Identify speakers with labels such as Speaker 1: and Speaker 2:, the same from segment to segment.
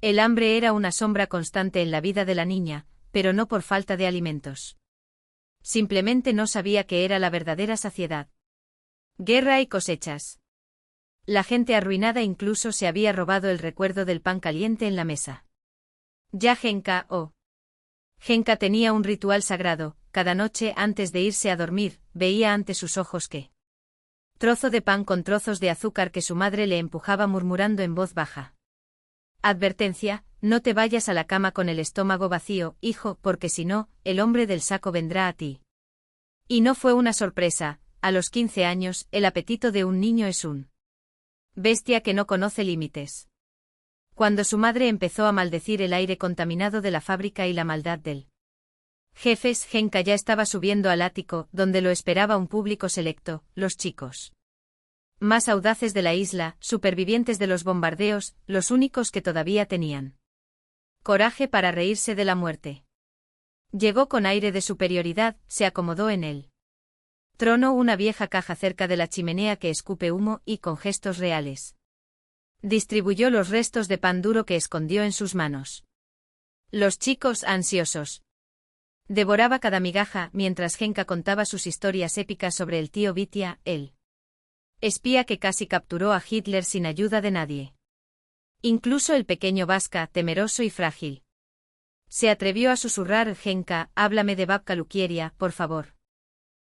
Speaker 1: El hambre era una sombra constante en la vida de la niña, pero no por falta de alimentos. Simplemente no sabía qué era la verdadera saciedad. Guerra y cosechas. La gente arruinada incluso se había robado el recuerdo del pan caliente en la mesa. Ya Genka tenía un ritual sagrado, cada noche antes de irse a dormir, veía ante sus ojos que trozo de pan con trozos de azúcar que su madre le empujaba murmurando en voz baja. Advertencia, no te vayas a la cama con el estómago vacío, hijo, porque si no, el hombre del saco vendrá a ti. Y no fue una sorpresa, a los 15 años, el apetito de un niño es un bestia que no conoce límites. Cuando su madre empezó a maldecir el aire contaminado de la fábrica y la maldad del jefes, Genka ya estaba subiendo al ático, donde lo esperaba un público selecto, los chicos más audaces de la isla, supervivientes de los bombardeos, los únicos que todavía tenían coraje para reírse de la muerte. Llegó con aire de superioridad, se acomodó en él. Tronó una vieja caja cerca de la chimenea que escupe humo y, con gestos reales, distribuyó los restos de pan duro que escondió en sus manos. Los chicos, ansiosos, devoraba cada migaja mientras Genka contaba sus historias épicas sobre el tío Vitia, el espía que casi capturó a Hitler sin ayuda de nadie. Incluso el pequeño Vaska, temeroso y frágil, se atrevió a susurrar: Genka, háblame de Babka Lukieria, por favor.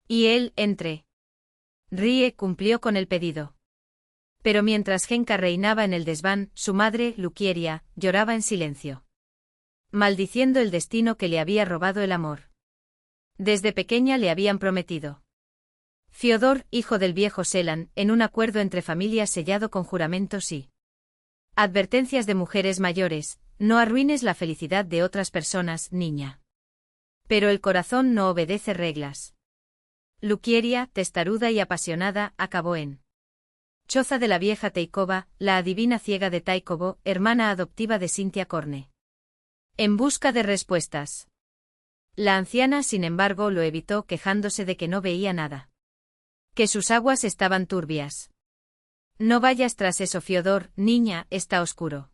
Speaker 1: Y él, ríe, cumplió con el pedido. Pero mientras Genka reinaba en el desván, su madre, Lukieria, lloraba en silencio, maldiciendo el destino que le había robado el amor. Desde pequeña le habían prometido Fiodor, hijo del viejo Selan, en un acuerdo entre familias sellado con juramentos y advertencias de mujeres mayores: no arruines la felicidad de otras personas, niña. Pero el corazón no obedece reglas. Lukieria, testaruda y apasionada, acabó en choza de la vieja Teikova, la adivina ciega de Taikovo, hermana adoptiva de Cynthia Corne. En busca de respuestas. La anciana, sin embargo, lo evitó, quejándose de que no veía nada. Que sus aguas estaban turbias. No vayas tras eso, Fiodor, niña, está oscuro.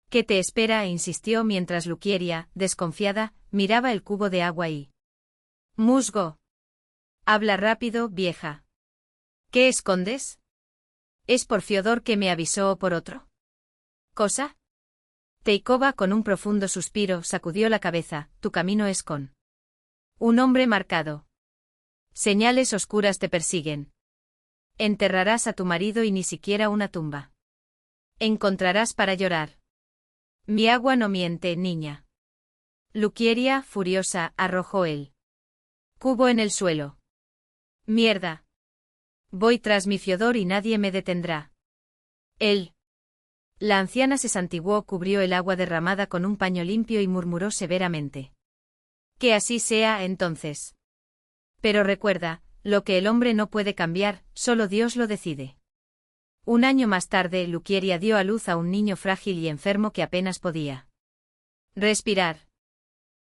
Speaker 1: ¿Qué te espera?, insistió mientras Lukieria, desconfiada, miraba el cubo de agua y musgó. Habla rápido, vieja. ¿Qué escondes? ¿Es por Fiodor que me avisó o por otro cosa? Teikova, con un profundo suspiro, sacudió la cabeza: tu camino es con un hombre marcado. Señales oscuras te persiguen. Enterrarás a tu marido y ni siquiera una tumba encontrarás para llorar. Mi agua no miente, niña. Lukieria, furiosa, arrojó el cubo en el suelo. Mierda. Voy tras mi Fiodor y nadie me detendrá. La anciana se santiguó, cubrió el agua derramada con un paño limpio y murmuró severamente: que así sea, entonces. Pero recuerda, lo que el hombre no puede cambiar, solo Dios lo decide. Un año más tarde, Lukieria dio a luz a un niño frágil y enfermo que apenas podía respirar.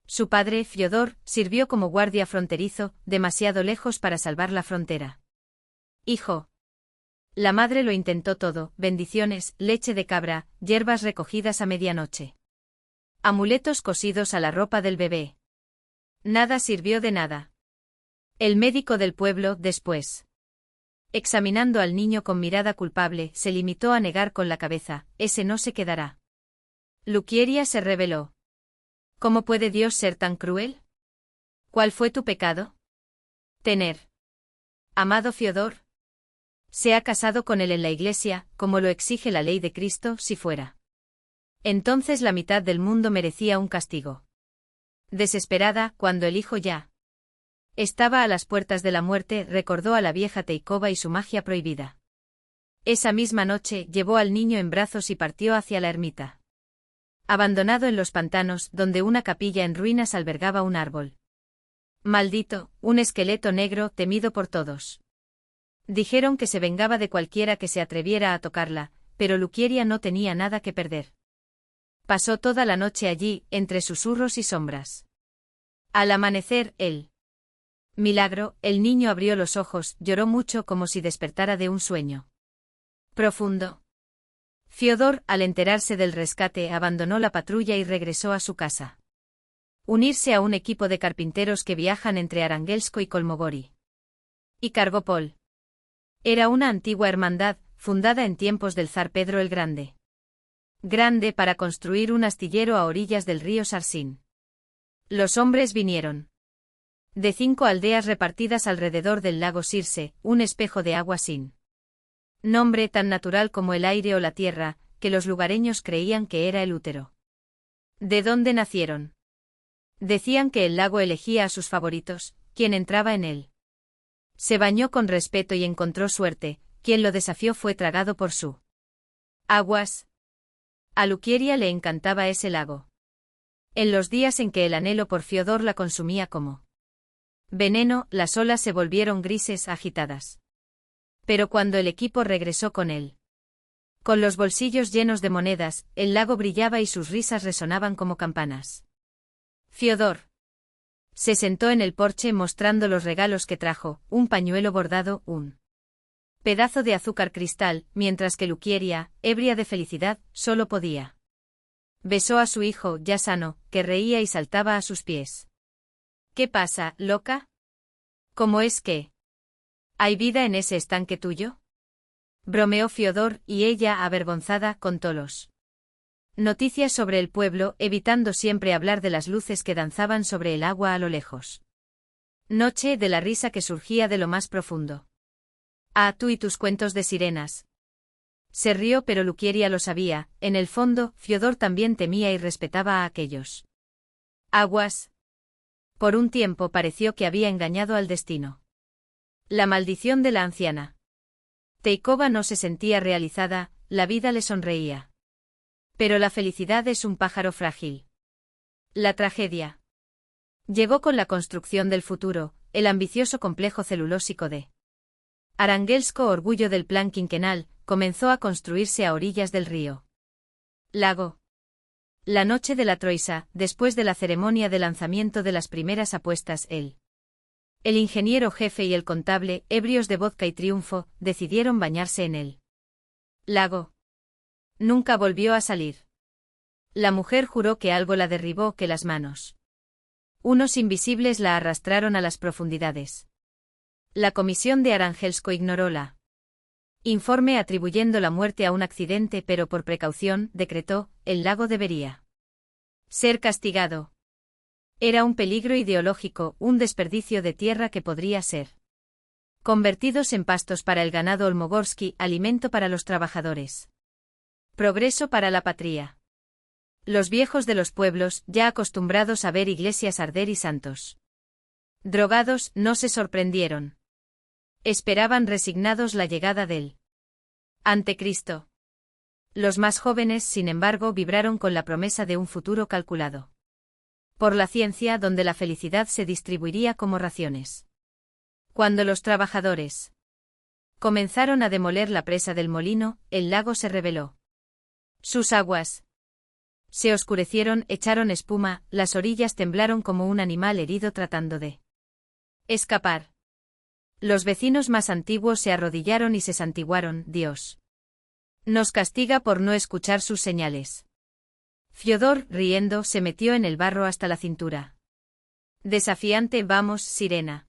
Speaker 1: Su padre, Fiodor, sirvió como guardia fronterizo, demasiado lejos para salvar la frontera. Hijo. La madre lo intentó todo: bendiciones, leche de cabra, hierbas recogidas a medianoche, amuletos cosidos a la ropa del bebé. Nada sirvió de nada. El médico del pueblo, después, examinando al niño con mirada culpable, se limitó a negar con la cabeza: ese no se quedará. Lukieria se rebeló. ¿Cómo puede Dios ser tan cruel? ¿Cuál fue tu pecado? Tener amado Fiodor. Se ha casado con él en la iglesia, como lo exige la ley de Cristo. Si fuera entonces la mitad del mundo merecía un castigo. Desesperada, cuando el hijo ya estaba a las puertas de la muerte, recordó a la vieja Teikova y su magia prohibida. Esa misma noche, llevó al niño en brazos y partió hacia la ermita, abandonado en los pantanos, donde una capilla en ruinas albergaba un árbol maldito, un esqueleto negro temido por todos. Dijeron que se vengaba de cualquiera que se atreviera a tocarla, pero Lukieria no tenía nada que perder. Pasó toda la noche allí, entre susurros y sombras. Al amanecer, milagro, el niño abrió los ojos, lloró mucho, como si despertara de un sueño profundo. Fiodor, al enterarse del rescate, abandonó la patrulla y regresó a su casa. Unirse a un equipo de carpinteros que viajan entre Arangelsko y Kolmogori. Y Kargopol. Era una antigua hermandad, fundada en tiempos del zar Pedro el Grande. Grande para construir un astillero a orillas del río Sarsin. Los hombres vinieron de 5 aldeas repartidas alrededor del lago Sirse, un espejo de agua sin nombre tan natural como el aire o la tierra, que los lugareños creían que era el útero. ¿De dónde nacieron? Decían que el lago elegía a sus favoritos, quien entraba en él se bañó con respeto y encontró suerte, quien lo desafió fue tragado por su aguas. A Lukieria le encantaba ese lago. En los días en que el anhelo por Fiodor la consumía como veneno, las olas se volvieron grises, agitadas. Pero cuando el equipo regresó con él, con los bolsillos llenos de monedas, el lago brillaba y sus risas resonaban como campanas. Fiodor se sentó en el porche mostrando los regalos que trajo, un pañuelo bordado, un pedazo de azúcar cristal, mientras que Lukieria, ebria de felicidad, solo podía. Besó a su hijo, ya sano, que reía y saltaba a sus pies. ¿Qué pasa, loca? ¿Cómo es que hay vida en ese estanque tuyo? Bromeó Fiodor, y ella, avergonzada, contó los noticias sobre el pueblo, evitando siempre hablar de las luces que danzaban sobre el agua a lo lejos. Noche de la risa que surgía de lo más profundo. Ah, tú y tus cuentos de sirenas. Se rió, pero Lukieria lo sabía, en el fondo, Fiodor también temía y respetaba a aquellos aguas. Por un tiempo pareció que había engañado al destino. La maldición de la anciana Teikova no se sentía realizada, la vida le sonreía. Pero la felicidad es un pájaro frágil. La tragedia llegó con la construcción del futuro, el ambicioso complejo celulósico de Arangelsko, orgullo del plan quinquenal, comenzó a construirse a orillas del río Lago. La noche de la Troisa, después de la ceremonia de lanzamiento de las primeras apuestas, el ingeniero jefe y el contable, ebrios de vodka y triunfo, decidieron bañarse en el lago. Nunca volvió a salir. La mujer juró que algo la derribó, que las manos unos invisibles la arrastraron a las profundidades. La comisión de Arangelsko ignoró la informe atribuyendo la muerte a un accidente, pero por precaución, decretó, el lago debería ser castigado. Era un peligro ideológico, un desperdicio de tierra que podría ser convertidos en pastos para el ganado Olmogorsky, alimento para los trabajadores. Progreso para la patria. Los viejos de los pueblos, ya acostumbrados a ver iglesias arder y santos drogados, no se sorprendieron. Esperaban resignados la llegada del Antecristo. Los más jóvenes, sin embargo, vibraron con la promesa de un futuro calculado por la ciencia, donde la felicidad se distribuiría como raciones. Cuando los trabajadores comenzaron a demoler la presa del molino, el lago se rebeló. Sus aguas se oscurecieron, echaron espuma, las orillas temblaron como un animal herido tratando de escapar. Los vecinos más antiguos se arrodillaron y se santiguaron. Dios nos castiga por no escuchar sus señales. Fiodor, riendo, se metió en el barro hasta la cintura. Desafiante, vamos, sirena.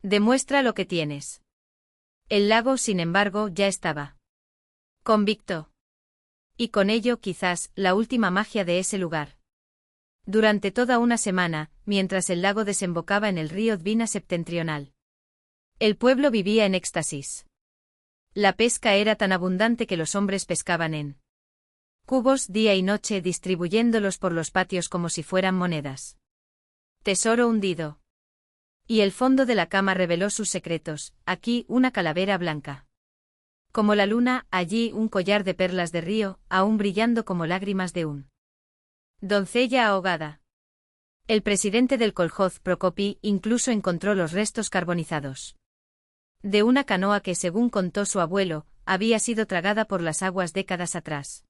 Speaker 1: Demuestra lo que tienes. El lago, sin embargo, ya estaba convicto. Y con ello, quizás, la última magia de ese lugar. Durante toda una semana, mientras el lago desembocaba en el río Dvina septentrional, el pueblo vivía en éxtasis. La pesca era tan abundante que los hombres pescaban en cubos día y noche, distribuyéndolos por los patios como si fueran monedas. Tesoro hundido. Y el fondo de la cama reveló sus secretos, aquí una calavera blanca como la luna, allí un collar de perlas de río, aún brillando como lágrimas de un doncella ahogada. El presidente del kolhoz, Prokopi, incluso encontró los restos carbonizados de una canoa que, según contó su abuelo, había sido tragada por las aguas décadas atrás.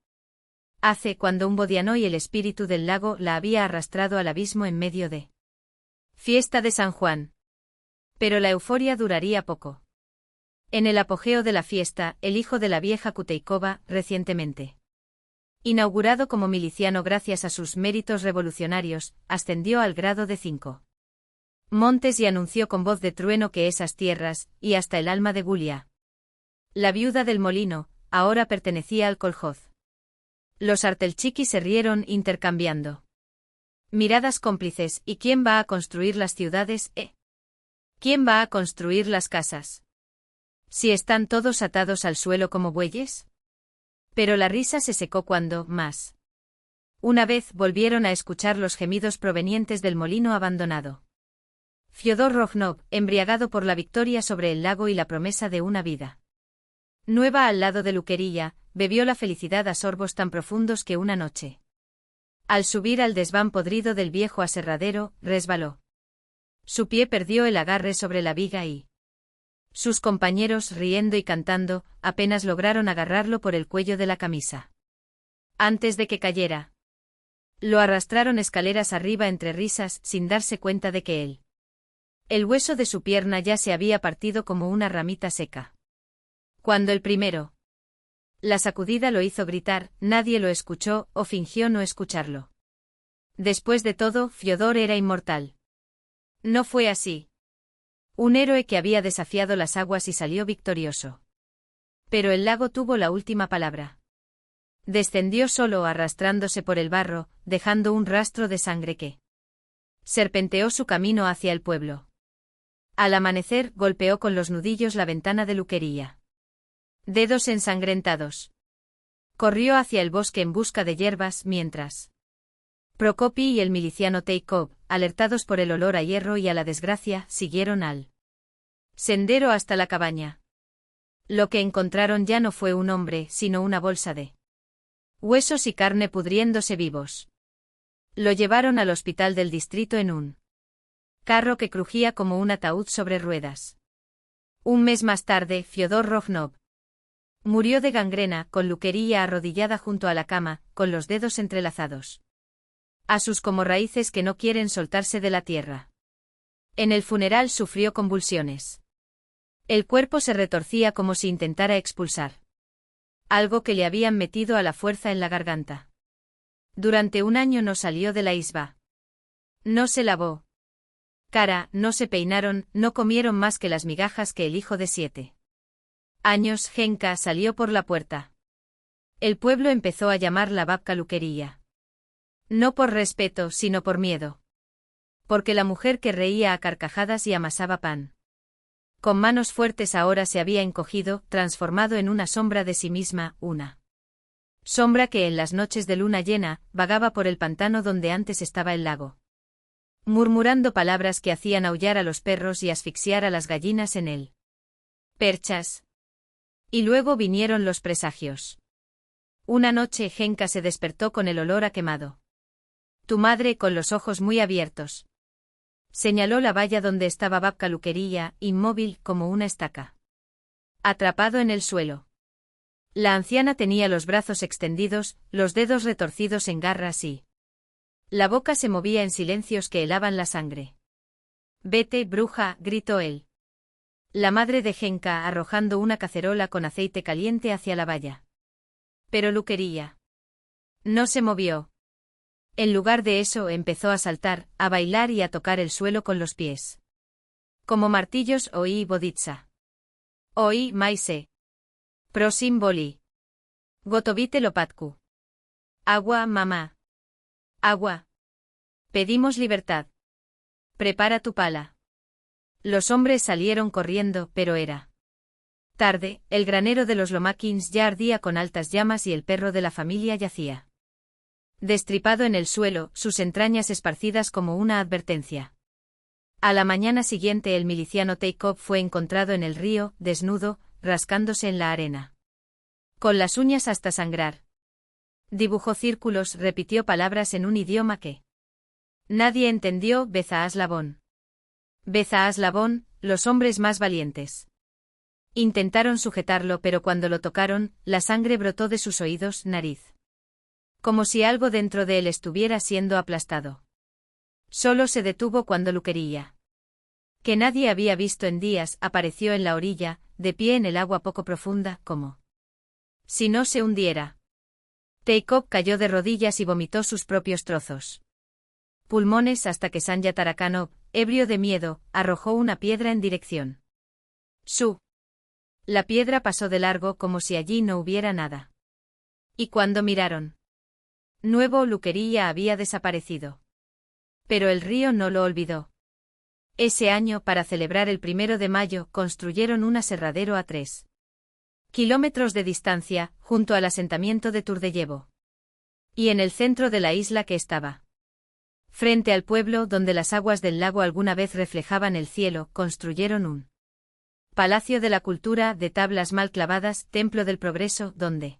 Speaker 1: Cuando un Bodianoy, el espíritu del lago, la había arrastrado al abismo en medio de fiesta de San Juan. Pero la euforia duraría poco. En el apogeo de la fiesta, el hijo de la vieja Kuteikova, recientemente inaugurado como miliciano gracias a sus méritos revolucionarios, ascendió al grado de 5 montes y anunció con voz de trueno que esas tierras, y hasta el alma de Gulia, la viuda del molino, ahora pertenecía al kolhoz. Los artelchiki se rieron intercambiando miradas cómplices. ¿Y quién va a construir las ciudades, ¿Quién va a construir las casas? Si están todos atados al suelo como bueyes. Pero la risa se secó cuando, más una vez, volvieron a escuchar los gemidos provenientes del molino abandonado. Fyodor Rokhnov, embriagado por la victoria sobre el lago y la promesa de una vida nueva al lado de Luquerilla, bebió la felicidad a sorbos tan profundos que una noche, al subir al desván podrido del viejo aserradero, resbaló. Su pie perdió el agarre sobre la viga y sus compañeros, riendo y cantando, apenas lograron agarrarlo por el cuello de la camisa. Antes de que cayera, lo arrastraron escaleras arriba entre risas, sin darse cuenta de que el hueso de su pierna ya se había partido como una ramita seca. Cuando el primero, la sacudida lo hizo gritar, nadie lo escuchó o fingió no escucharlo. Después de todo, Fyodor era inmortal. No fue así. Un héroe que había desafiado las aguas y salió victorioso. Pero el lago tuvo la última palabra. Descendió solo arrastrándose por el barro, dejando un rastro de sangre que serpenteó su camino hacia el pueblo. Al amanecer, golpeó con los nudillos la ventana de Luquerilla. Dedos ensangrentados. Corrió hacia el bosque en busca de hierbas mientras Prokopi y el miliciano Teikov, alertados por el olor a hierro y a la desgracia, siguieron al sendero hasta la cabaña. Lo que encontraron ya no fue un hombre, sino una bolsa de huesos y carne pudriéndose vivos. Lo llevaron al hospital del distrito en un carro que crujía como un ataúd sobre ruedas. Un mes más tarde, Fyodor Rokhnov murió de gangrena, con Luquerilla arrodillada junto a la cama, con los dedos entrelazados a sus como raíces que no quieren soltarse de la tierra. En el funeral sufrió convulsiones. El cuerpo se retorcía como si intentara expulsar algo que le habían metido a la fuerza en la garganta. Durante un año no salió de la isba. No se lavó cara, no se peinaron, no comieron más que las migajas que el hijo de 7 años, Genka, salió por la puerta. El pueblo empezó a llamar la babka Luquerilla. No por respeto, sino por miedo. Porque la mujer que reía a carcajadas y amasaba pan con manos fuertes ahora se había encogido, transformado en una sombra de sí misma, una sombra que en las noches de luna llena, vagaba por el pantano donde antes estaba el lago, murmurando palabras que hacían aullar a los perros y asfixiar a las gallinas en él. Perchas. Y luego vinieron los presagios. Una noche Genka se despertó con el olor a quemado. Tu madre, con los ojos muy abiertos, señaló la valla donde estaba babka Luquerilla, inmóvil como una estaca, atrapado en el suelo. La anciana tenía los brazos extendidos, los dedos retorcidos en garras y la boca se movía en silencios que helaban la sangre. Vete, bruja, gritó él. La madre de Genka arrojando una cacerola con aceite caliente hacia la valla. Pero Luquerilla no se movió. En lugar de eso empezó a saltar, a bailar y a tocar el suelo con los pies. Como martillos oí boditsa. Oí maise. Prosim boli. Gotovite lopatku. Agua, mamá. Agua. Pedimos libertad. Prepara tu pala. Los hombres salieron corriendo, pero era tarde, el granero de los Lomakins ya ardía con altas llamas y el perro de la familia yacía destripado en el suelo, sus entrañas esparcidas como una advertencia. A la mañana siguiente el miliciano Teikov fue encontrado en el río, desnudo, rascándose en la arena, con las uñas hasta sangrar. Dibujó círculos, repitió palabras en un idioma que nadie entendió. Bezaas-Labón. Bezaas-Labón, los hombres más valientes. Intentaron sujetarlo, pero cuando lo tocaron, la sangre brotó de sus oídos, nariz. Como si algo dentro de él estuviera siendo aplastado. Solo se detuvo cuando Luquerilla que nadie había visto en días, apareció en la orilla, de pie en el agua poco profunda, como si no se hundiera. Teikop cayó de rodillas y vomitó sus propios trozos pulmones hasta que Sanya Tarakanov, ebrio de miedo, arrojó una piedra en dirección su. La piedra pasó de largo como si allí no hubiera nada. Y cuando miraron, Nuevo Luquería había desaparecido. Pero el río no lo olvidó. Ese año, para celebrar el 1 de mayo, construyeron un aserradero a 3 kilómetros de distancia, junto al asentamiento de Turdeyevo. Y en el centro de la isla que estaba frente al pueblo donde las aguas del lago alguna vez reflejaban el cielo, construyeron un Palacio de la Cultura de tablas mal clavadas, Templo del Progreso, donde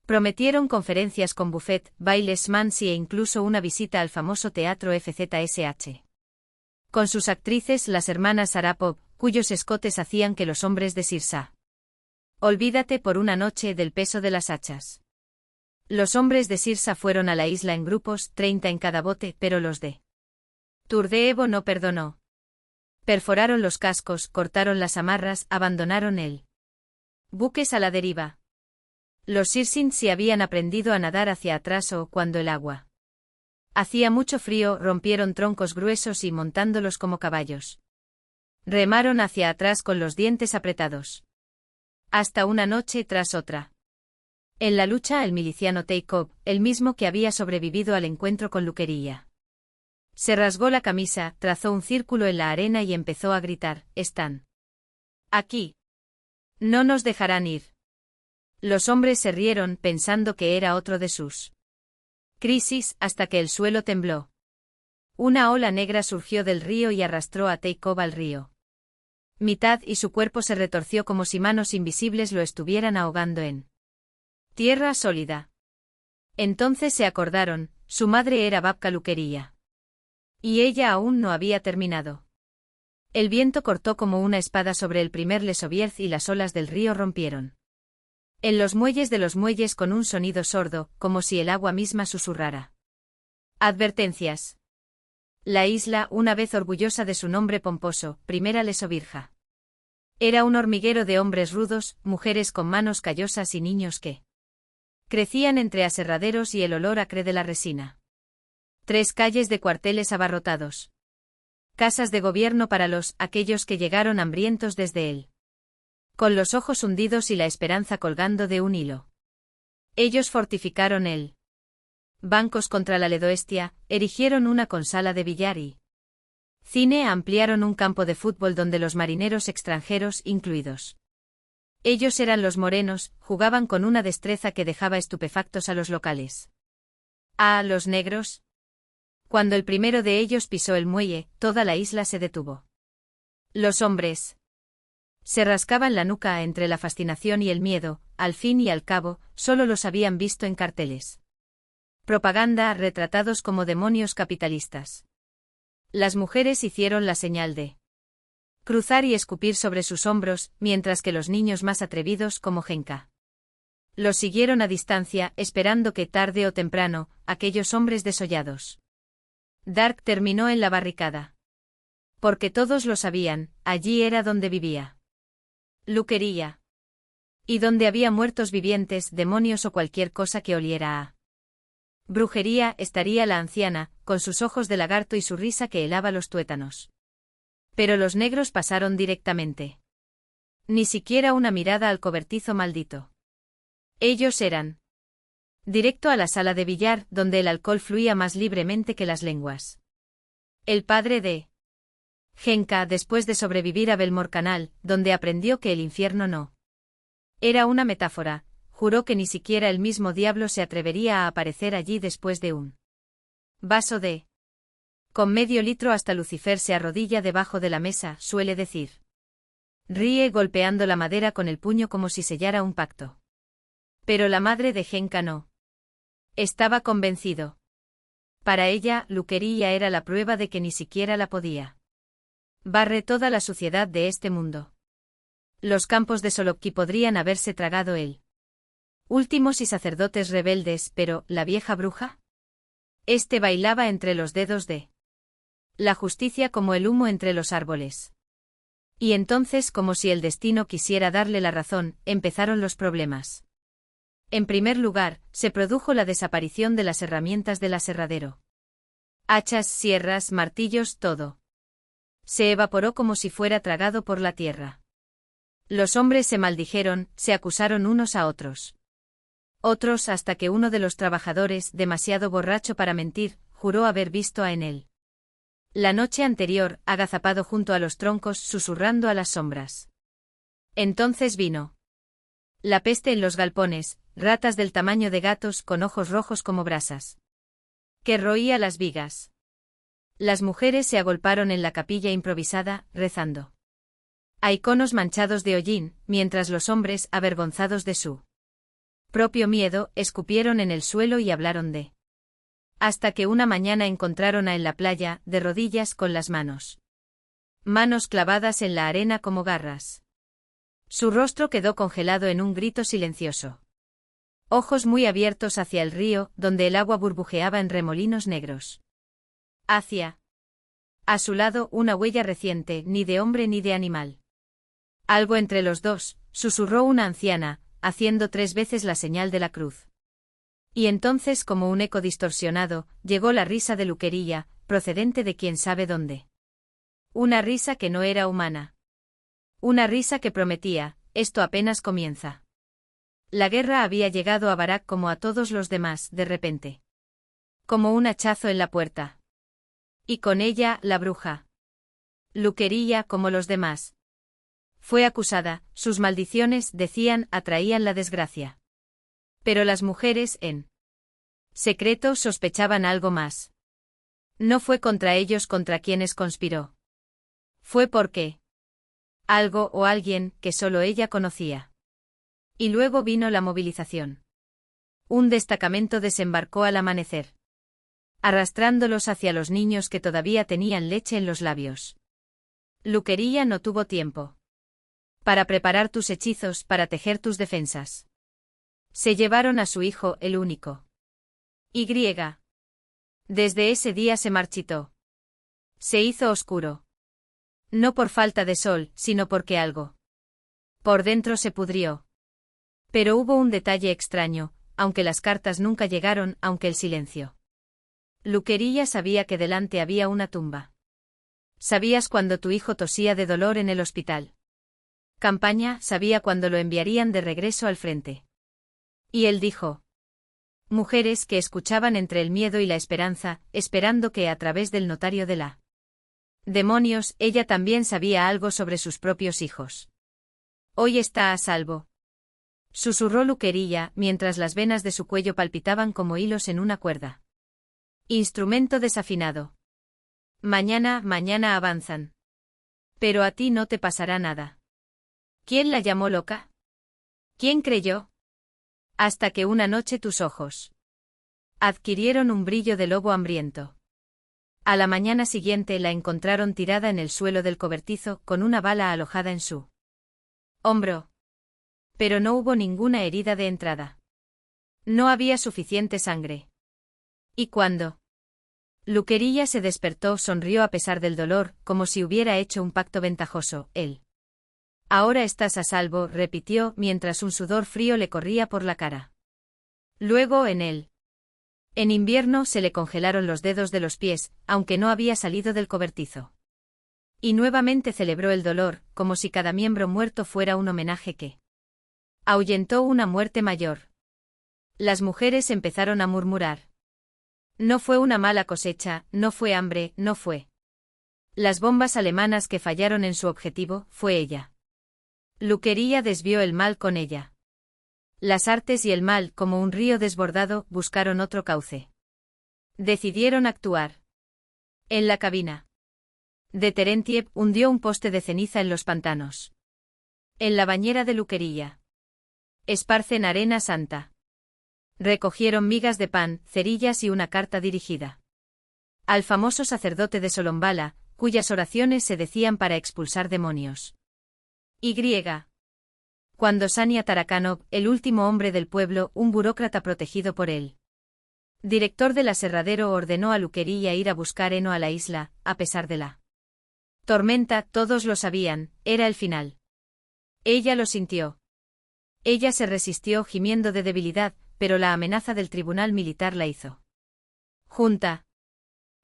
Speaker 1: prometieron conferencias con buffet, bailes mansi e incluso una visita al famoso teatro FZSH. Con sus actrices las hermanas Sarapov, cuyos escotes hacían que los hombres de Sirsa. Olvídate por una noche del peso de las hachas. Los hombres de Sirsa fueron a la isla en grupos, 30 en cada bote, pero los de Turdeevo no perdonó. Perforaron los cascos, cortaron las amarras, abandonaron el buques a la deriva. Los Sirsins sí habían aprendido a nadar hacia atrás o, cuando el agua hacía mucho frío, rompieron troncos gruesos y, montándolos como caballos, remaron hacia atrás con los dientes apretados. Hasta una noche tras otra. En la lucha, el miliciano Teikop, el mismo que había sobrevivido al encuentro con Luquería, se rasgó la camisa, trazó un círculo en la arena y empezó a gritar: «Están aquí. No nos dejarán ir». Los hombres se rieron, pensando que era otro de sus crisis, hasta que el suelo tembló. Una ola negra surgió del río y arrastró a Teikop al río mitad y su cuerpo se retorció como si manos invisibles lo estuvieran ahogando en tierra sólida. Entonces se acordaron, su madre era Babka Luquería. Y ella aún no había terminado. El viento cortó como una espada sobre el primer Lesovierz y las olas del río rompieron en los muelles de los muelles con un sonido sordo, como si el agua misma susurrara. Advertencias. La isla, una vez orgullosa de su nombre pomposo, Primera Lesovirja, era un hormiguero de hombres rudos, mujeres con manos callosas y niños que crecían entre aserraderos y el olor acre de la resina. 3 calles de cuarteles abarrotados. Casas de gobierno para aquellos que llegaron hambrientos desde él, con los ojos hundidos y la esperanza colgando de un hilo. Ellos fortificaron el bancos contra la Ledoestia, erigieron una con sala de billar y cine, ampliaron un campo de fútbol donde los marineros extranjeros, incluidos ellos, eran los morenos, jugaban con una destreza que dejaba estupefactos a los locales. A los negros. Cuando el primero de ellos pisó el muelle, toda la isla se detuvo. Los hombres se rascaban la nuca entre la fascinación y el miedo, al fin y al cabo, solo los habían visto en carteles. Propaganda, retratados como demonios capitalistas. Las mujeres hicieron la señal de cruzar y escupir sobre sus hombros, mientras que los niños más atrevidos, como Genka, los siguieron a distancia, esperando que, tarde o temprano, aquellos hombres desollados. Dark terminó en la barricada. Porque todos lo sabían, allí era donde vivía Luquería. Y donde había muertos vivientes, demonios o cualquier cosa que oliera a brujería, estaría la anciana, con sus ojos de lagarto y su risa que helaba los tuétanos. Pero los negros pasaron directamente. Ni siquiera una mirada al cobertizo maldito. Ellos eran directo a la sala de billar, donde el alcohol fluía más libremente que las lenguas. El padre de Genka, después de sobrevivir a Belmorcanal, donde aprendió que el infierno no era una metáfora, juró que ni siquiera el mismo diablo se atrevería a aparecer allí después de un vaso de con medio litro. Hasta Lucifer se arrodilla debajo de la mesa, suele decir. Ríe golpeando la madera con el puño como si sellara un pacto. Pero la madre de Genka no estaba convencido. Para ella, Luquería era la prueba de que ni siquiera la podía barre toda la suciedad de este mundo. Los campos de Solokki podrían haberse tragado él. Últimos y sacerdotes rebeldes, pero ¿la vieja bruja? Este bailaba entre los dedos de La justicia como el humo entre los árboles. Y entonces, como si el destino quisiera darle la razón, empezaron los problemas. En primer lugar, se produjo la desaparición de las herramientas del aserradero. Hachas, sierras, martillos, todo. Se evaporó como si fuera tragado por la tierra. Los hombres se maldijeron, se acusaron unos a otros. Otros hasta que uno de los trabajadores, demasiado borracho para mentir, juró haber visto a Enel. La noche anterior, agazapado junto a los troncos, susurrando a las sombras. Entonces vino la peste en los galpones, ratas del tamaño de gatos con ojos rojos como brasas, que roía las vigas. Las mujeres se agolparon en la capilla improvisada, rezando a iconos manchados de hollín, mientras los hombres, avergonzados de su propio miedo, escupieron en el suelo y hablaron de hasta que una mañana encontraron a en la playa, de rodillas con las manos clavadas en la arena como garras. Su rostro quedó congelado en un grito silencioso. Ojos muy abiertos hacia el río, donde el agua burbujeaba en remolinos negros. Hacia a su lado una huella reciente, ni de hombre ni de animal. Algo entre los dos, susurró una anciana, haciendo 3 veces la señal de la cruz. Y entonces, como un eco distorsionado, llegó la risa de Luquerilla, procedente de quién sabe dónde. Una risa que no era humana. Una risa que prometía, esto apenas comienza. La guerra había llegado a Barak como a todos los demás, de repente. Como un hachazo en la puerta. Y con ella, la bruja. Luquerilla, como los demás. Fue acusada, sus maldiciones, decían, atraían la desgracia. Pero las mujeres, en secreto, sospechaban algo más. No fue contra ellos contra quienes conspiró. Fue porque algo o alguien que solo ella conocía. Y luego vino la movilización. Un destacamento desembarcó al amanecer, arrastrándolos hacia los niños que todavía tenían leche en los labios. Luquerilla no tuvo tiempo para preparar tus hechizos, para tejer tus defensas. Se llevaron a su hijo, el único. Y. Desde ese día se marchitó. Se hizo oscuro. No por falta de sol, sino porque algo por dentro se pudrió. Pero hubo un detalle extraño, aunque las cartas nunca llegaron, aunque el silencio. Luquerilla sabía que delante había una tumba. Sabías cuando tu hijo tosía de dolor en el hospital. Campaña sabía cuando lo enviarían de regreso al frente. Y él dijo. Mujeres que escuchaban entre el miedo y la esperanza, esperando que a través del notario de la demonios, ella también sabía algo sobre sus propios hijos. Hoy está a salvo. Susurró Luquerilla, mientras las venas de su cuello palpitaban como hilos en una cuerda. Instrumento desafinado. Mañana avanzan. Pero a ti no te pasará nada. ¿Quién la llamó loca? ¿Quién creyó? Hasta que una noche tus ojos adquirieron un brillo de lobo hambriento. A la mañana siguiente la encontraron tirada en el suelo del cobertizo, con una bala alojada en su hombro. Pero no hubo ninguna herida de entrada. No había suficiente sangre. ¿Y cuándo? Luquerilla se despertó, sonrió a pesar del dolor, como si hubiera hecho un pacto ventajoso, él. Ahora estás a salvo, repitió, mientras un sudor frío le corría por la cara. Luego en invierno se le congelaron los dedos de los pies, aunque no había salido del cobertizo. Y nuevamente celebró el dolor, como si cada miembro muerto fuera un homenaje que ahuyentó una muerte mayor. Las mujeres empezaron a murmurar. No fue una mala cosecha, no fue hambre, no fue las bombas alemanas que fallaron en su objetivo, fue ella. Luquerilla desvió el mal con ella. Las artes y el mal, como un río desbordado, buscaron otro cauce. Decidieron actuar. En la cabina de Terentiev hundió un poste de ceniza en los pantanos. En la bañera de Luquerilla esparcen arena santa. Recogieron migas de pan, cerillas y una carta dirigida al famoso sacerdote de Solombala, cuyas oraciones se decían para expulsar demonios. Y. Cuando Sania Tarakanov, el último hombre del pueblo, un burócrata protegido por él, Director del aserradero, ordenó a Luquería ir a buscar heno a la isla, a pesar de la tormenta. Todos lo sabían, era el final. Ella lo sintió. Ella se resistió gimiendo de debilidad, pero la amenaza del tribunal militar la hizo junta.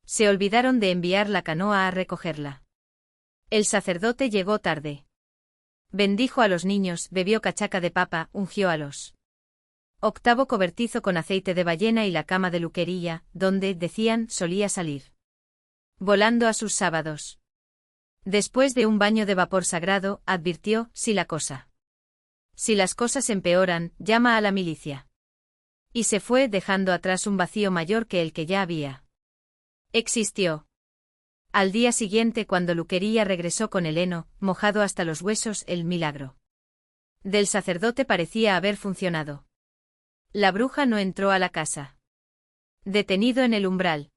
Speaker 1: Se olvidaron de enviar la canoa a recogerla. El sacerdote llegó tarde. Bendijo a los niños, bebió cachaca de papa, ungió a los octavo cobertizo con aceite de ballena y la cama de Luquería, donde, decían, solía salir volando a sus sábados. Después de un baño de vapor sagrado, advirtió, si las cosas empeoran, llama a la milicia. Y se fue dejando atrás un vacío mayor que el que ya había existió. Al día siguiente, cuando Luquería regresó con el heno, mojado hasta los huesos, el milagro del sacerdote parecía haber funcionado. La bruja no entró a la casa. Detenido en el umbral,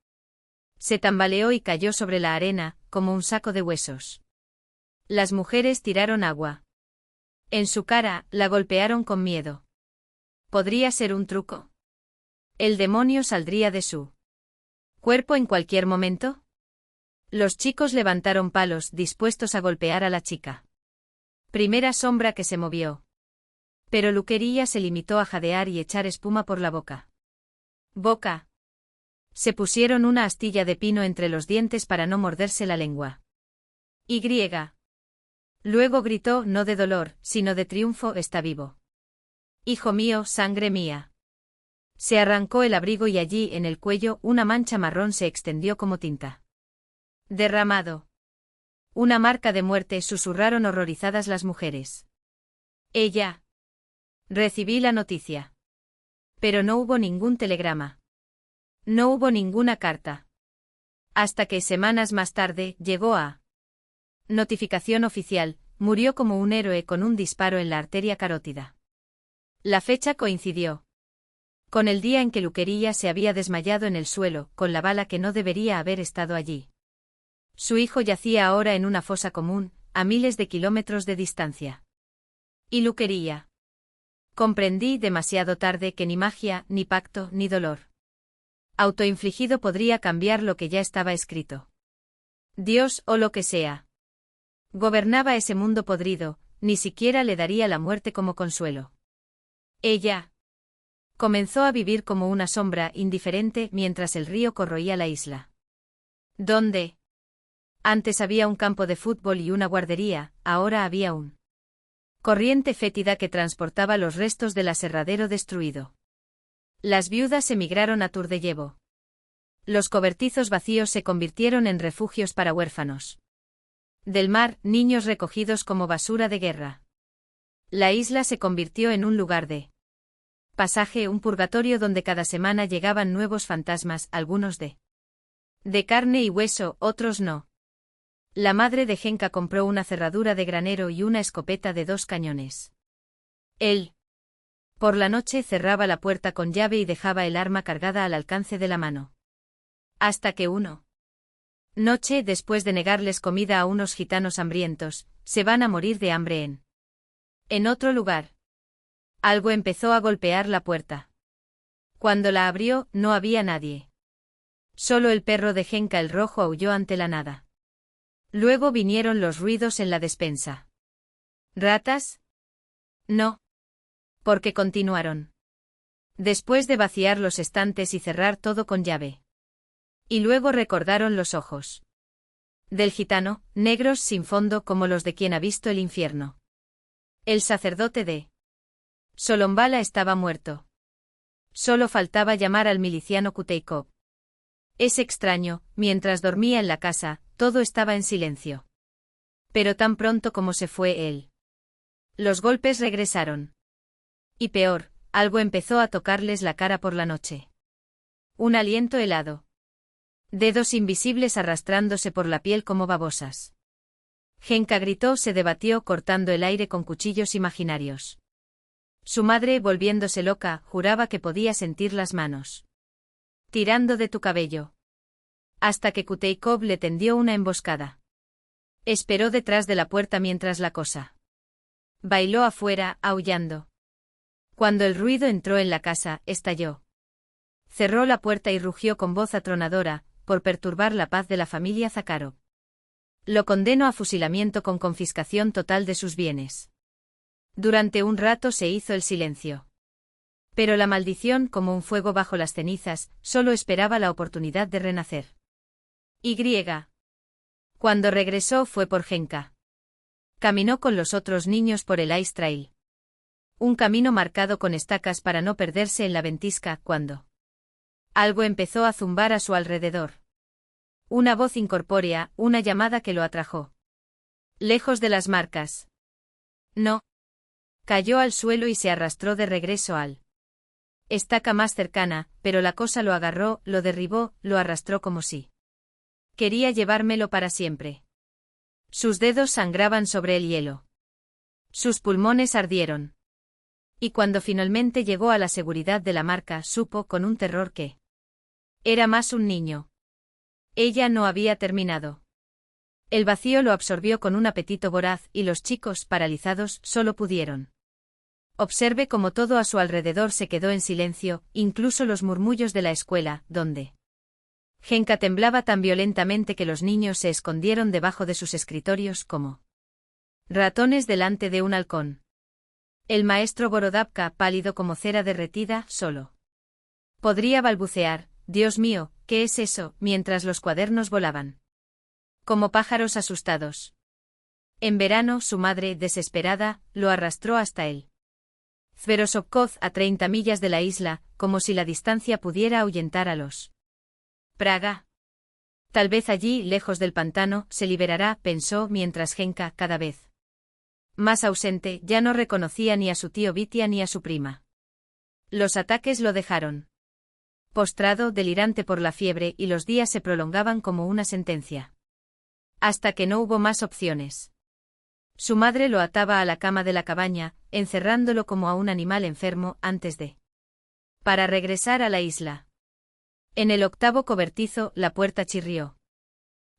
Speaker 1: se tambaleó y cayó sobre la arena, como un saco de huesos. Las mujeres tiraron agua en su cara, la golpearon con miedo. ¿Podría ser un truco? ¿El demonio saldría de su cuerpo en cualquier momento? Los chicos levantaron palos, dispuestos a golpear a la chica. Primera sombra que se movió. Pero Luquería se limitó a jadear y echar espuma por la boca. Boca. Se pusieron una astilla de pino entre los dientes para no morderse la lengua. Y. Luego gritó, no de dolor, sino de triunfo, está vivo. Hijo mío, sangre mía. Se arrancó el abrigo y allí, en el cuello, una mancha marrón se extendió como tinta. Derramado. Una marca de muerte, susurraron horrorizadas las mujeres. Ella. Recibí la noticia. Pero no hubo ningún telegrama. No hubo ninguna carta. Hasta que, semanas más tarde, llegó a notificación oficial, murió como un héroe con un disparo en la arteria carótida. La fecha coincidió con el día en que Luquería se había desmayado en el suelo, con la bala que no debería haber estado allí. Su hijo yacía ahora en una fosa común, a miles de kilómetros de distancia. Y Luquería. Comprendí demasiado tarde que ni magia, ni pacto, ni dolor autoinfligido podría cambiar lo que ya estaba escrito. Dios, o lo que sea, gobernaba ese mundo podrido, ni siquiera le daría la muerte como consuelo. Ella comenzó a vivir como una sombra indiferente mientras el río corroía la isla. ¿Dónde? Antes había un campo de fútbol y una guardería, ahora había un corriente fétida que transportaba los restos del aserradero destruido. Las viudas emigraron a Turdellevo. Los cobertizos vacíos se convirtieron en refugios para huérfanos. Del mar, niños recogidos como basura de guerra. La isla se convirtió en un lugar de pasaje, un purgatorio donde cada semana llegaban nuevos fantasmas, algunos de carne y hueso, otros no. La madre de Genka compró una cerradura de granero y una escopeta de 2 cañones. Él, por la noche, cerraba la puerta con llave y dejaba el arma cargada al alcance de la mano. Hasta que noche, después de negarles comida a unos gitanos hambrientos, se van a morir de hambre en otro lugar. Algo empezó a golpear la puerta. Cuando la abrió, no había nadie. Solo el perro de Genka el rojo aulló ante la nada. Luego vinieron los ruidos en la despensa. ¿Ratas? No. Porque continuaron. Después de vaciar los estantes y cerrar todo con llave. Y luego recordaron los ojos del gitano, negros sin fondo como los de quien ha visto el infierno. El sacerdote de Solombala estaba muerto. Solo faltaba llamar al miliciano Kuteikov. Es extraño, mientras dormía en la casa, todo estaba en silencio. Pero tan pronto como se fue él, los golpes regresaron. Y peor, algo empezó a tocarles la cara por la noche. Un aliento helado. Dedos invisibles arrastrándose por la piel como babosas. Genka gritó, se debatió cortando el aire con cuchillos imaginarios. Su madre, volviéndose loca, juraba que podía sentir las manos tirando de tu cabello. Hasta que Kuteikov le tendió una emboscada. Esperó detrás de la puerta mientras la cosa bailó afuera, aullando. Cuando el ruido entró en la casa, estalló. Cerró la puerta y rugió con voz atronadora, por perturbar la paz de la familia Zakharov. Lo condeno a fusilamiento con confiscación total de sus bienes. Durante un rato se hizo el silencio. Pero la maldición, como un fuego bajo las cenizas, solo esperaba la oportunidad de renacer. Cuando regresó fue por Genka. Caminó con los otros niños por el Ice Trail. Un camino marcado con estacas para no perderse en la ventisca, cuando algo empezó a zumbar a su alrededor. Una voz incorpórea, una llamada que lo atrajo. Lejos de las marcas. No. Cayó al suelo y se arrastró de regreso al estaca más cercana, pero la cosa lo agarró, lo derribó, lo arrastró como si quería llevármelo para siempre. Sus dedos sangraban sobre el hielo. Sus pulmones ardieron. Y cuando finalmente llegó a la seguridad de la marca, supo con un terror que era más un niño. Ella no había terminado. El vacío lo absorbió con un apetito voraz y los chicos, paralizados, solo pudieron observe cómo todo a su alrededor se quedó en silencio, incluso los murmullos de la escuela, donde Genka temblaba tan violentamente que los niños se escondieron debajo de sus escritorios como ratones delante de un halcón. El maestro Borodavka, pálido como cera derretida, solo podría balbucear, «Dios mío, ¿qué es eso?», mientras los cuadernos volaban como pájaros asustados. En verano, su madre, desesperada, lo arrastró hasta él. Zverosovkov, a 30 millas de la isla, como si la distancia pudiera ahuyentar a los Praga. Tal vez allí, lejos del pantano, se liberará, pensó mientras Genka, cada vez más ausente, ya no reconocía ni a su tío Vitia ni a su prima. Los ataques lo dejaron postrado, delirante por la fiebre, y los días se prolongaban como una sentencia. Hasta que no hubo más opciones. Su madre lo ataba a la cama de la cabaña, encerrándolo como a un animal enfermo, antes de para regresar a la isla. En el octavo cobertizo, la puerta chirrió.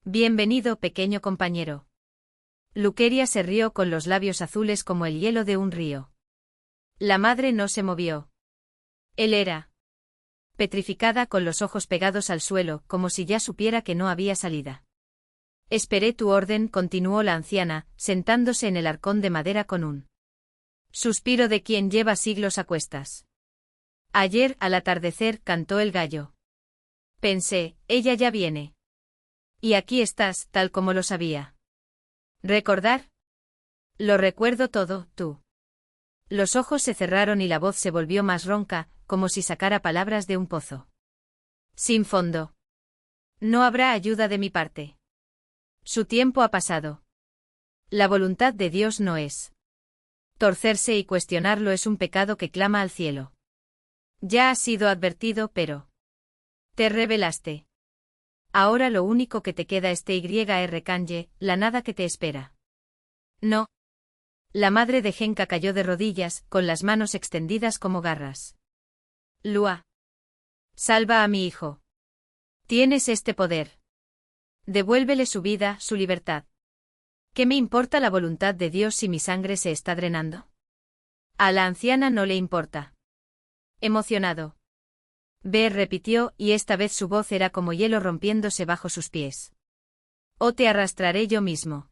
Speaker 1: «Bienvenido, pequeño compañero». Luqueria se rió con los labios azules como el hielo de un río. La madre no se movió. Él era petrificada, con los ojos pegados al suelo, como si ya supiera que no había salida. «Esperé tu orden», continuó la anciana, sentándose en el arcón de madera con un suspiro de quien lleva siglos a cuestas. «Ayer, al atardecer, cantó el gallo. Pensé, ella ya viene. Y aquí estás, tal como lo sabía». «¿Recordar?» «Lo recuerdo todo, tú». Los ojos se cerraron y la voz se volvió más ronca, como si sacara palabras de un pozo sin fondo. «No habrá ayuda de mi parte. Su tiempo ha pasado. La voluntad de Dios no es. Torcerse y cuestionarlo es un pecado que clama al cielo. Ya has sido advertido, pero te rebelaste. Ahora lo único que te queda es Tyr Kanye, la nada que te espera». «No». La madre de Genka cayó de rodillas, con las manos extendidas como garras. «Lua. Salva a mi hijo. Tienes este poder. Devuélvele su vida, su libertad. ¿Qué me importa la voluntad de Dios si mi sangre se está drenando?» A la anciana no le importa. Emocionado. «Ve», repitió, y esta vez su voz era como hielo rompiéndose bajo sus pies. «O te arrastraré yo mismo».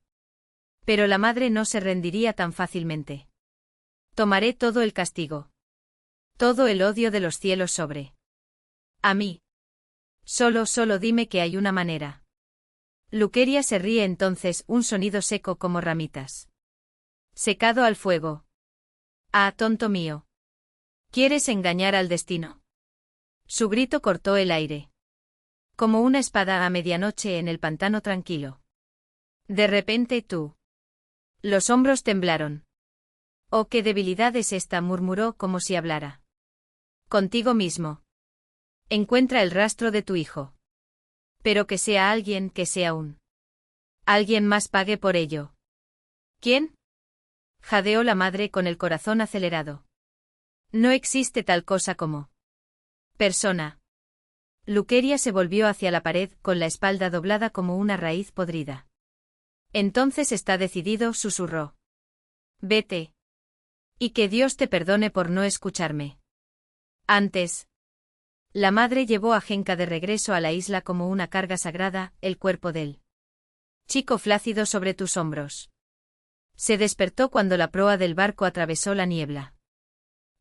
Speaker 1: Pero la madre no se rendiría tan fácilmente. «Tomaré todo el castigo. Todo el odio de los cielos sobre a mí. Solo dime que hay una manera». Luqueria se ríe entonces, un sonido seco como ramitas. «Secado al fuego». «Ah, tonto mío. ¿Quieres engañar al destino?» Su grito cortó el aire. Como una espada a medianoche en el pantano tranquilo. De repente tú. Los hombros temblaron. «Oh, qué debilidad es esta», murmuró como si hablara contigo mismo. «Encuentra el rastro de tu hijo. Pero que sea alguien, que sea alguien más pague por ello». «¿Quién?», jadeó la madre con el corazón acelerado. «No existe tal cosa como persona». Luqueria se volvió hacia la pared, con la espalda doblada como una raíz podrida. «Entonces está decidido», susurró. «Vete. Y que Dios te perdone por no escucharme. Antes». La madre llevó a Genka de regreso a la isla como una carga sagrada, el cuerpo del chico flácido sobre tus hombros. Se despertó cuando la proa del barco atravesó la niebla.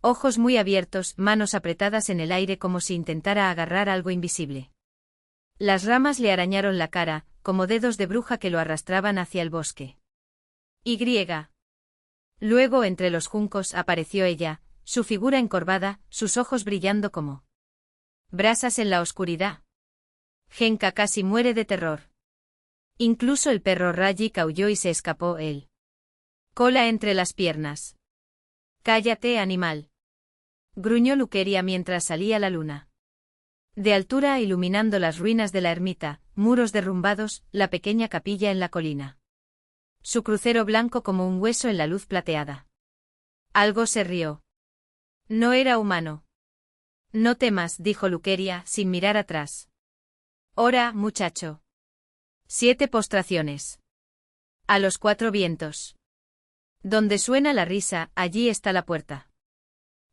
Speaker 1: Ojos muy abiertos, manos apretadas en el aire como si intentara agarrar algo invisible. Las ramas le arañaron la cara, como dedos de bruja que lo arrastraban hacia el bosque. Y. Luego entre los juncos apareció ella, su figura encorvada, sus ojos brillando como brasas en la oscuridad. Genka casi muere de terror. Incluso el perro Rajik aulló y se escapó él. Cola entre las piernas. Cállate, animal. Gruñó Luqueria mientras salía la luna. De altura iluminando las ruinas de la ermita, muros derrumbados, la pequeña capilla en la colina. Su crucero blanco como un hueso en la luz plateada. Algo se rió. No era humano. No temas, dijo Luqueria, sin mirar atrás. Ora, muchacho. 7 postraciones. A los 4 vientos. Donde suena la risa, allí está la puerta.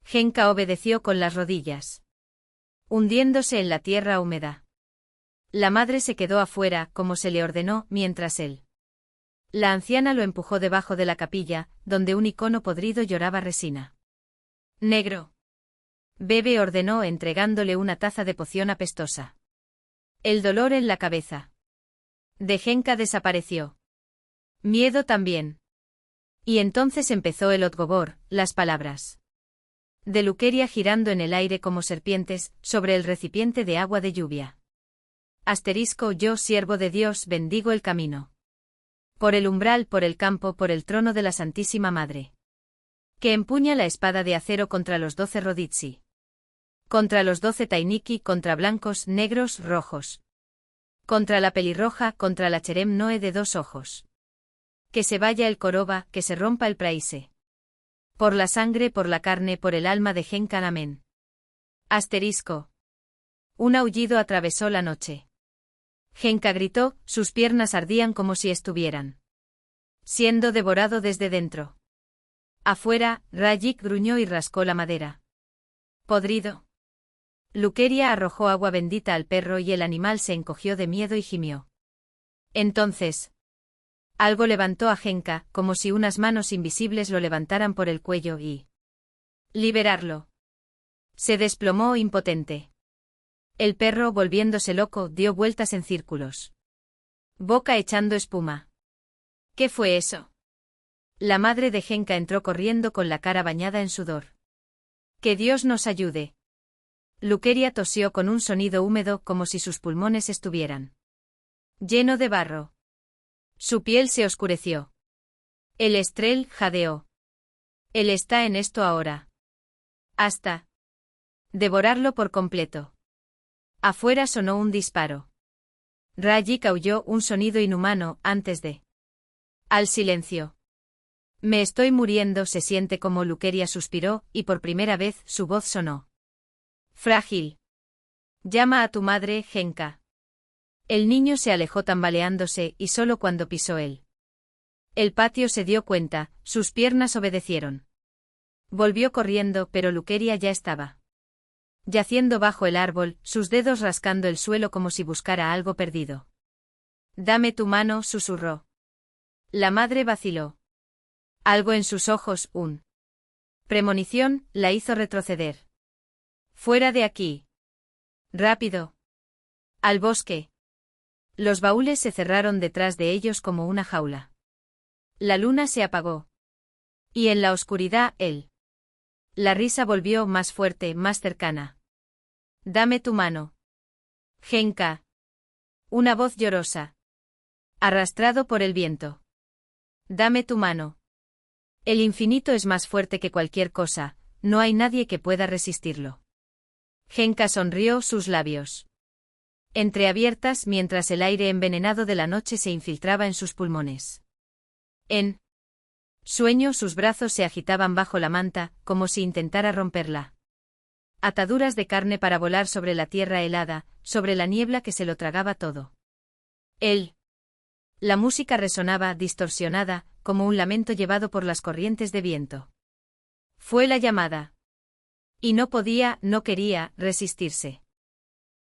Speaker 1: Genka obedeció con las rodillas. Hundiéndose en la tierra húmeda. La madre se quedó afuera, como se le ordenó, mientras él. La anciana lo empujó debajo de la capilla, donde un icono podrido lloraba resina. Negro. Bebe, ordenó entregándole una taza de poción apestosa. El dolor en la cabeza de Genka desapareció. Miedo también. Y entonces empezó el Otgobor, las palabras de Luqueria girando en el aire como serpientes, sobre el recipiente de agua de lluvia. Asterisco, yo, siervo de Dios, bendigo el camino. Por el umbral, por el campo, por el trono de la Santísima Madre. Que empuña la espada de acero contra los 12 Roditsi. Contra los 12 Tainiki, contra blancos, negros, rojos. Contra la pelirroja, contra la Cherem Noe de 2 ojos. Que se vaya el Koroba, que se rompa el praise. Por la sangre, por la carne, por el alma de Genka, amén. Asterisco. Un aullido atravesó la noche. Genka gritó, sus piernas ardían como si estuvieran siendo devorado desde dentro. Afuera, Rajik gruñó y rascó la madera. Podrido. Luqueria arrojó agua bendita al perro y el animal se encogió de miedo y gimió. Entonces. Algo levantó a Genka, como si unas manos invisibles lo levantaran por el cuello y. Liberarlo. Se desplomó impotente. El perro, volviéndose loco, dio vueltas en círculos. Boca echando espuma. ¿Qué fue eso? La madre de Genka entró corriendo con la cara bañada en sudor. Que Dios nos ayude. Luqueria tosió con un sonido húmedo como si sus pulmones estuvieran lleno de barro. Su piel se oscureció. El estrel jadeó. Él está en esto ahora. Hasta devorarlo por completo. Afuera sonó un disparo. Rajik aulló un sonido inhumano antes de. Al silencio. Me estoy muriendo, se siente como Luqueria suspiró, y por primera vez su voz sonó. Frágil. Llama a tu madre, Genka. El niño se alejó tambaleándose y solo cuando pisó él. El patio se dio cuenta, sus piernas obedecieron. Volvió corriendo, pero Luqueria ya estaba yaciendo bajo el árbol, sus dedos rascando el suelo como si buscara algo perdido. Dame tu mano, susurró. La madre vaciló. Algo en sus ojos, un premonición, la hizo retroceder. Fuera de aquí. Rápido. Al bosque. Los baúles se cerraron detrás de ellos como una jaula. La luna se apagó. Y en la oscuridad, él. La risa volvió más fuerte, más cercana. Dame tu mano. Genka. Una voz llorosa. Arrastrado por el viento. Dame tu mano. El infinito es más fuerte que cualquier cosa, no hay nadie que pueda resistirlo. Genka sonrió, sus labios entreabiertas mientras el aire envenenado de la noche se infiltraba en sus pulmones. En sueño sus brazos se agitaban bajo la manta, como si intentara romperla. Ataduras de carne para volar sobre la tierra helada, sobre la niebla que se lo tragaba todo. La música resonaba, distorsionada, como un lamento llevado por las corrientes de viento. Fue la llamada. Y no podía, no quería, resistirse.